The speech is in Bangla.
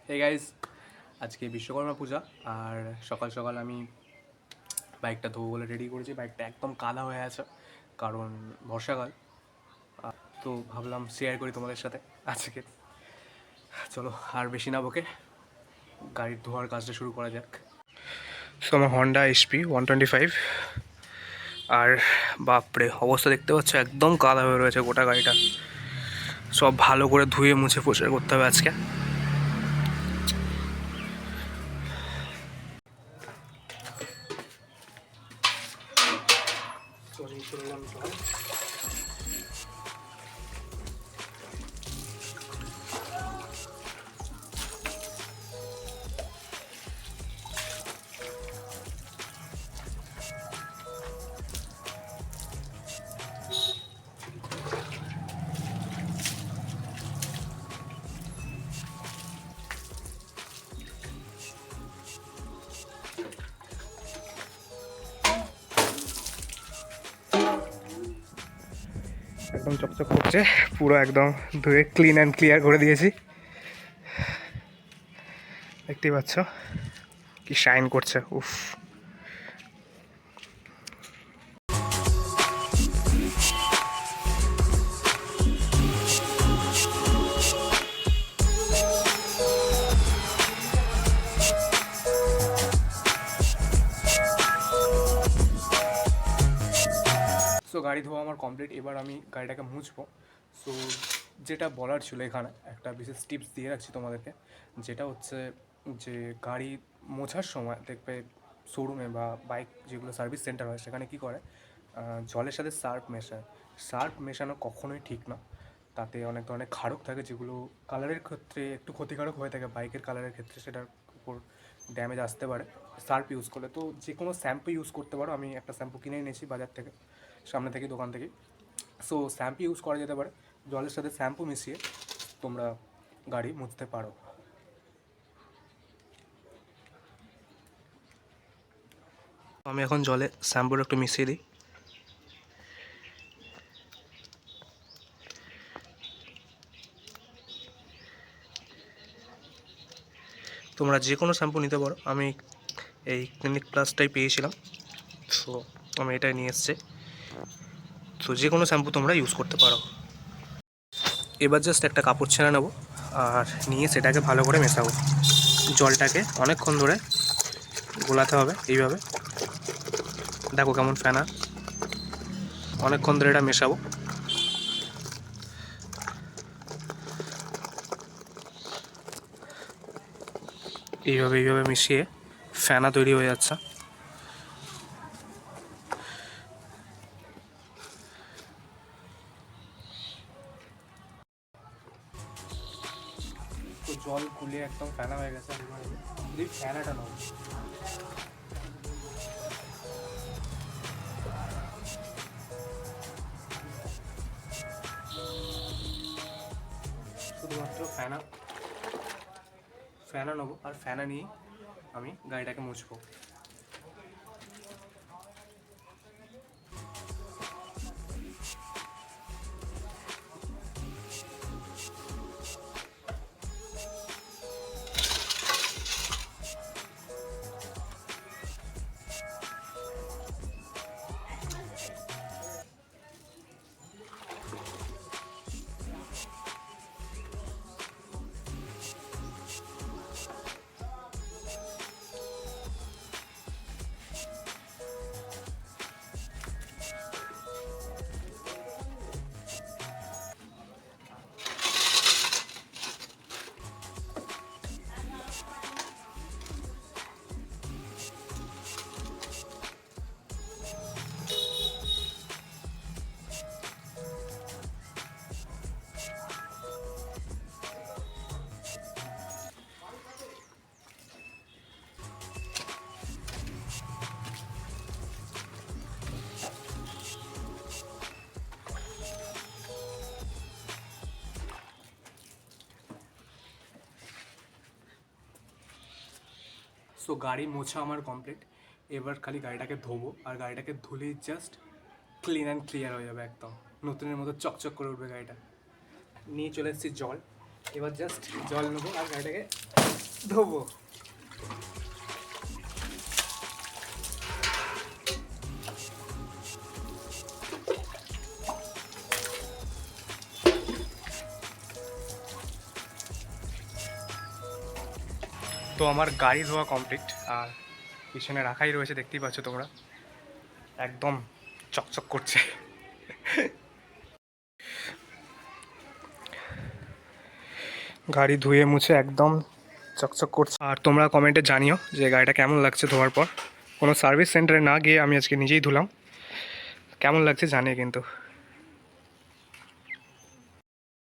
হে গাইজ, আজকে বিশ্বকর্মা পূজা। আর সকাল সকাল আমি বাইকটা ধোবো বলে রেডি করেছি। বাইকটা একদম কাদা হয়ে আছে, কারণ বর্ষাকাল। তো ভাবলাম শেয়ার করি তোমাদের সাথে আজকে। চলো আর বেশি না বকে গাড়ির ধোয়ার কাজটা শুরু করা যাক। সো আমার হন্ডা এসপি 125, আর বাপরে অবস্থা দেখতে পাচ্ছ, একদম কাদা হয়ে রয়েছে গোটা গাড়িটা। সব ভালো করে ধুয়ে মুছে পরিষ্কার করতে হবে আজকে। একদম চকচক করছে, পুরো একদম ধুয়ে ক্লিন অ্যান্ড ক্লিয়ার করে দিয়েছি। দেখতেই পাচ্ছ কি শাইন করছে, উফ। সো গাড়ি ধোয়া আমার কমপ্লিট। এবার আমি গাড়িটাকে মুছবো। সো যেটা বলার ছিল, এখানে একটা বিশেষ টিপস দিয়ে রাখছি তোমাদেরকে, যেটা হচ্ছে যে গাড়ি মোছার সময় দেখবে শোরুমে বা বাইক যেগুলো সার্ভিস সেন্টার হয় সেখানে কী করে, জলের সাথে সার্ফ মেশায়। সার্ফ মেশানো কখনোই ঠিক না। তাতে অনেক ধরনের ক্ষারক থাকে, যেগুলো কালারের ক্ষেত্রে একটু ক্ষতিকারক হয়ে থাকে। বাইকের কালারের ক্ষেত্রে সেটার উপর ড্যামেজ আসতে পারে সার্ফ ইউজ করলে। তো যে কোনো শ্যাম্পু ইউজ করতে পারো। আমি একটা শ্যাম্পু কিনে এনেছি বাজার থেকে, সামনে থেকে, দোকান থেকে। সো শ্যাম্পু ইউজ করা যেতে পারে। জলের সাথে শ্যাম্পু মিশিয়ে তোমরা গাড়ি মুছতে পারো। আমি এখন জলে শ্যাম্পুর একটু মিশিয়ে দিই। তোমরা যে কোনো শ্যাম্পু নিতে পারো। আমি এই ক্লিনিক প্লাসটাই পেয়েছিলাম, সো আমি এটাই নিয়ে এসেছি। সো যে কোনো শ্যাম্পু তোমরা ইউজ করতে পারো। এবার জাস্ট একটা কাপড় ছেড়ে নেবো, আর নিয়ে সেটাকে ভালো করে মেশাবো। জলটাকে অনেকক্ষণ ধরে গোলাতে হবে এইভাবে। দেখো কেমন ফেনা, অনেকক্ষণ ধরে এটা মেশাবো। এইভাবে এইভাবে মিশিয়ে ফেনা তৈরি হয়ে যাচ্ছে। তো জল গুলিয়ে একদম ফেনা হয়ে গেছে। যদি ফেনাটা নাও, শুধুমাত্র ফেনা নেবো, আর ফেনা নিয়ে আমি গাড়িটাকে মুছবো। সো গাড়ি মোছা আমার কমপ্লিট। এবার খালি গাড়িটাকে ধোবো, আর গাড়িটাকে ধুলেই জাস্ট ক্লিন অ্যান্ড ক্লিয়ার হয়ে যাবে, একদম নতুনের মতো চকচক করে উঠবে গাড়িটা। নিয়ে চলে এসেছি জল। এবার জাস্ট জল নেবো আর গাড়িটাকে ধোবো। তো আমার গাড়ি ধোয়া কমপ্লিট, আর পিছনে রাখাই রয়েছে, দেখতেই পাচ্ছ তোমরা, একদম চকচক করছে। গাড়ি ধুয়ে মুছে একদম চকচক করছে। আর তোমরা কমেন্টে জানিও যে গাড়িটা কেমন লাগছে ধোয়ার পর। কোনো সার্ভিস সেন্টারে না গিয়ে আমি আজকে নিজেই ধুলাম, কেমন লাগছে জানিয়ে কিন্তু।